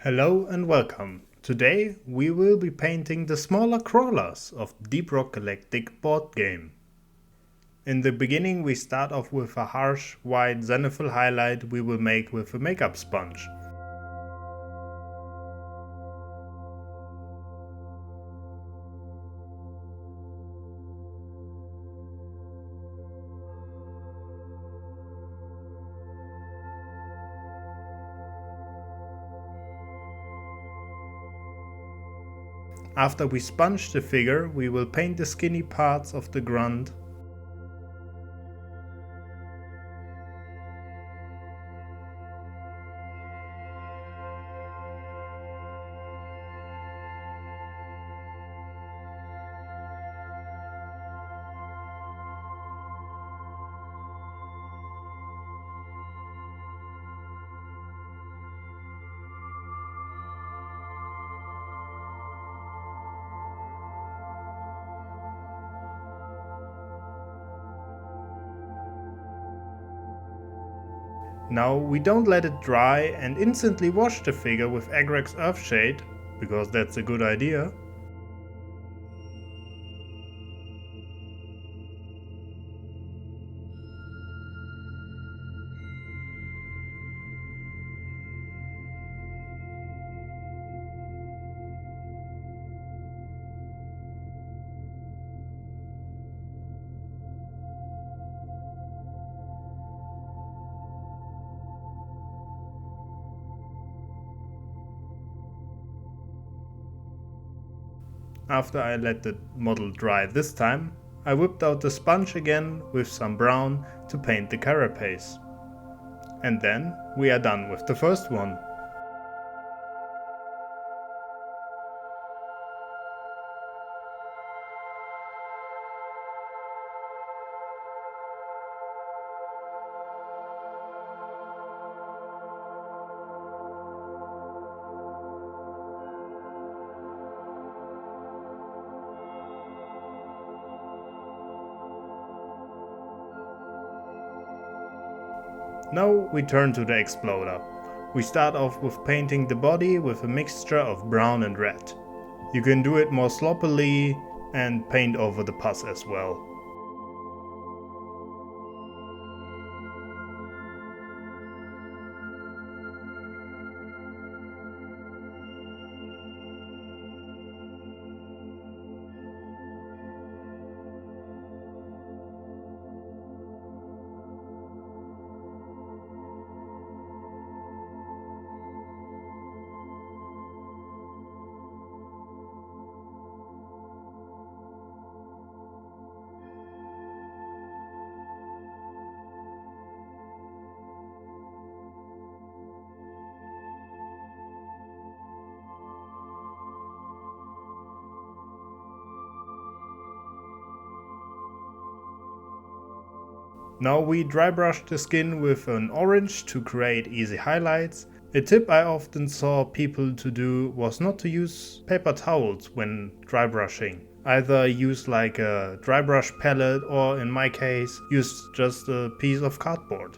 Hello and welcome. Today we will be painting the smaller crawlers of Deep Rock Galactic board game. In the beginning we start off with a harsh white zenithal highlight we will make with a makeup sponge. After we sponge the figure, we will paint the skinny parts of the Grun. Now we don't let it dry and instantly wash the figure with Agrax Earthshade, because that's a good idea. After I let the model dry this time, I whipped out the sponge again with some brown to paint the carapace. And then we are done with the first one. Now we turn to the exploder. We start off with painting the body with a mixture of brown and red. You can do it more sloppily and paint over the pus as well. Now we dry brush the skin with an orange to create easy highlights. A tip I often saw people to do was not to use paper towels when dry brushing. Either use like a dry brush palette or in my case use just a piece of cardboard.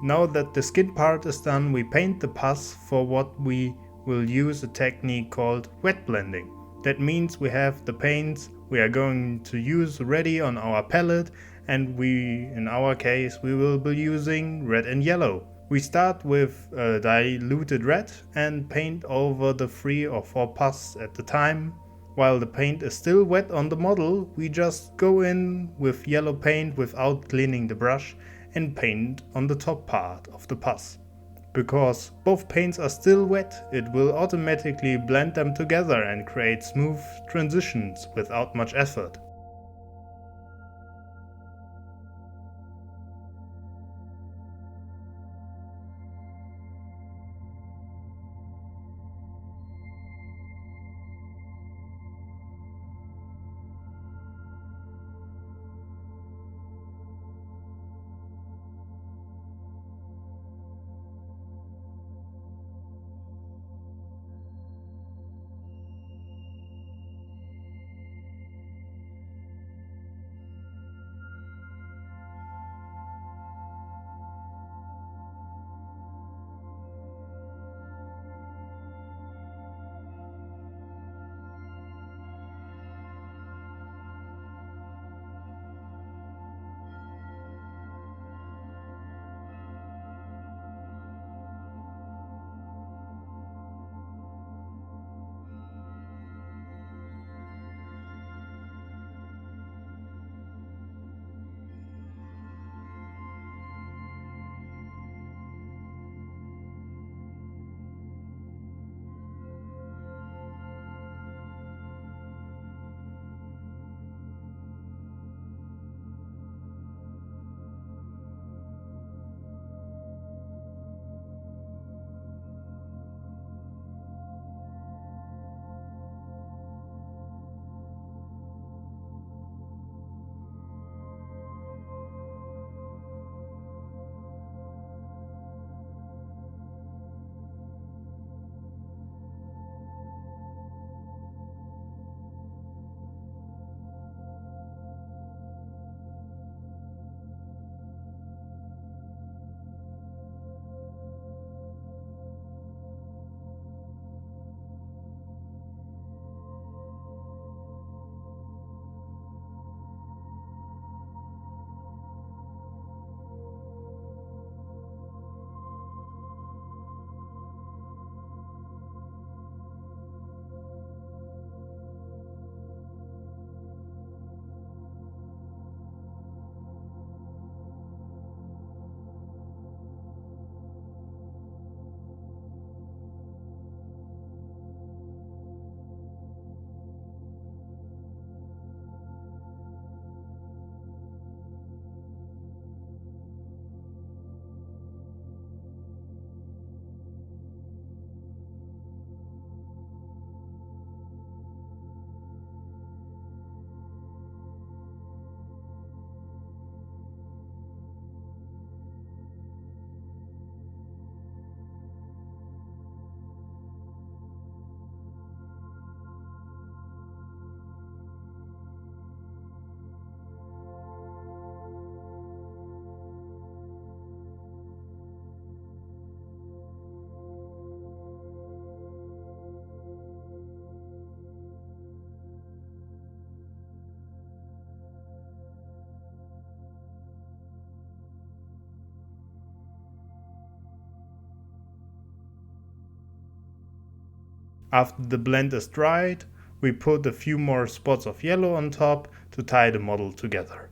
Now that the skin part is done, we paint the pus, for what we will use a technique called wet blending. That means we have the paints we are going to use ready on our palette and in our case, we will be using red and yellow. We start with diluted red and paint over the 3 or 4 paths at the time. While the paint is still wet on the model, we just go in with yellow paint without cleaning the brush and paint on the top part of the path. Because both paints are still wet, it will automatically blend them together and create smooth transitions without much effort. After the blend is dried, we put a few more spots of yellow on top to tie the model together.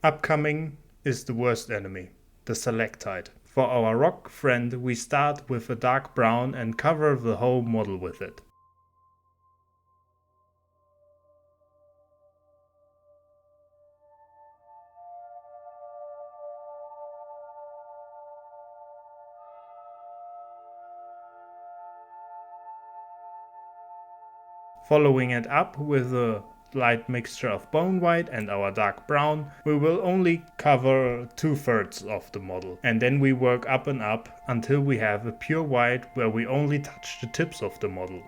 Upcoming is the worst enemy, the Selectite. For our rock friend, we start with a dark brown and cover the whole model with it. Following it up with a light mixture of bone white and our dark brown, we will only cover 2/3 of the model, and then we work up and up until we have a pure white where we only touch the tips of the model.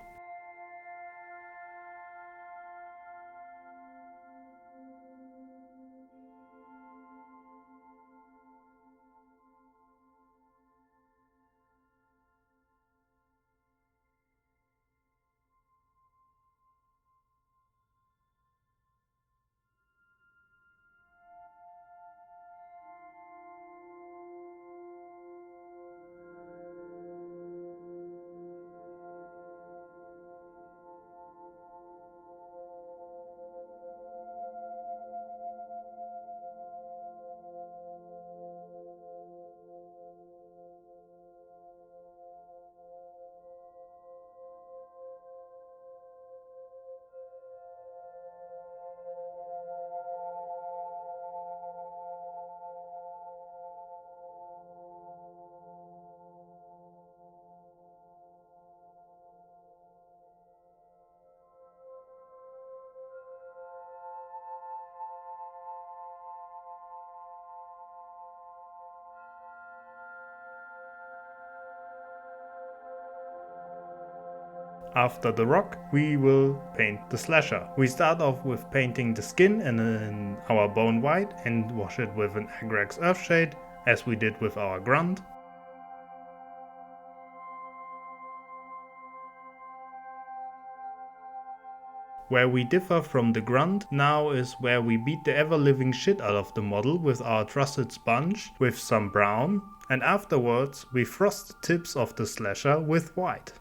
After the rock, we will paint the slasher. We start off with painting the skin in our bone white and wash it with an Agrax Earthshade, as we did with our Grun. Where we differ from the Grun now is where we beat the ever-living shit out of the model with our trusted sponge with some brown, and afterwards we frost the tips of the slasher with white.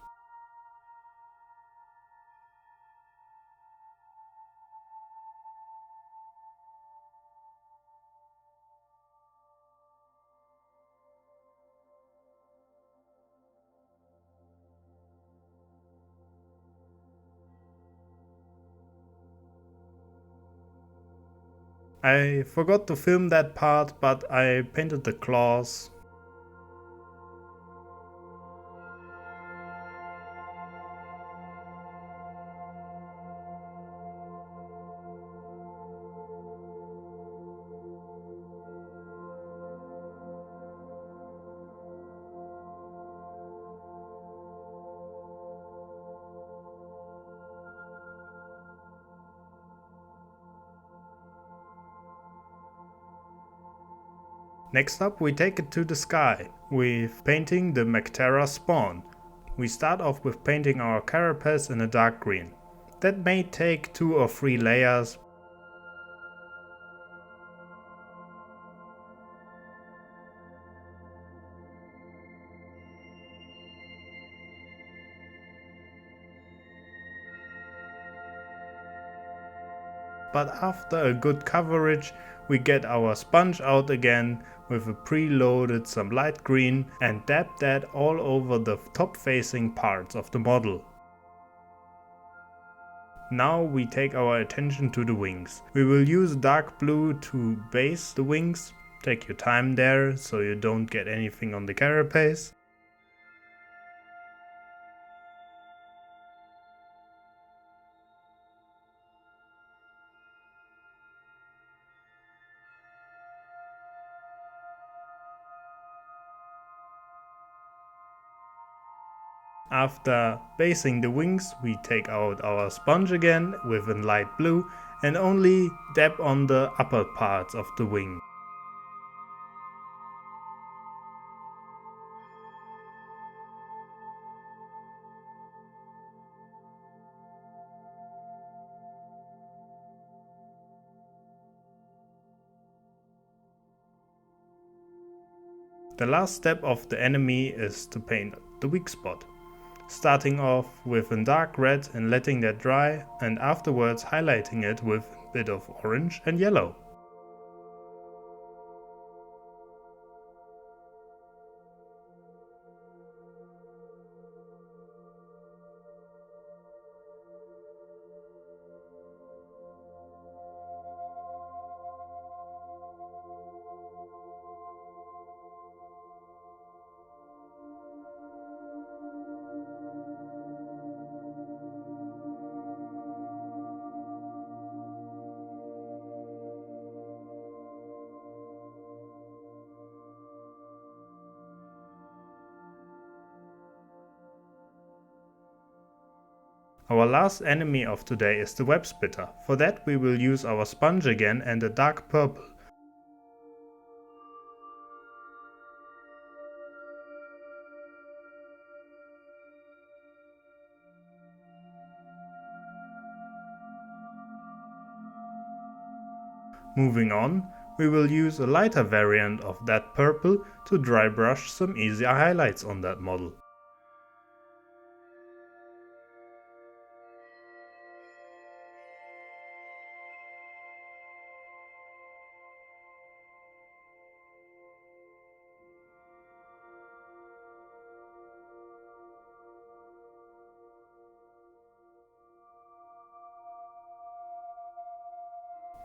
I forgot to film that part, but I painted the claws. Next up, we take it to the sky with painting the Cara spawn. We start off with painting our carapace in a dark green. That may take 2 or 3 layers. But after a good coverage, we get our sponge out again with a preloaded some light green and dab that all over the top facing parts of the model. Now we take our attention to the wings. We will use dark blue to base the wings. Take your time there so you don't get anything on the carapace. After basing the wings, we take out our sponge again with a light blue and only dab on the upper parts of the wing. The last step of the enemy is to paint the weak spot. Starting off with a dark red and letting that dry, and afterwards highlighting it with a bit of orange and yellow. Our last enemy of today is the web spitter. For that we will use our sponge again and a dark purple. Moving on, we will use a lighter variant of that purple to dry brush some easier highlights on that model.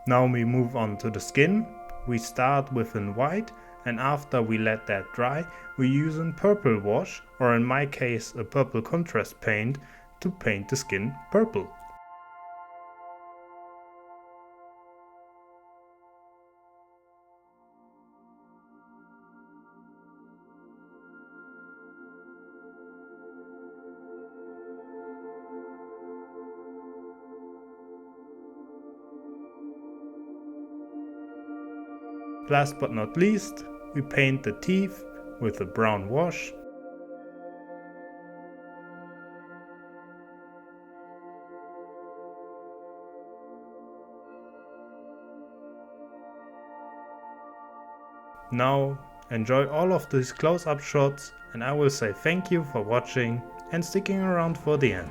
Now we move on to the skin. We start with an white, and after we let that dry, we use a purple wash, or in my case a purple contrast paint, to paint the skin purple. Last but not least, we paint the teeth with a brown wash. Now enjoy all of these close-up shots, and I will say thank you for watching and sticking around for the end.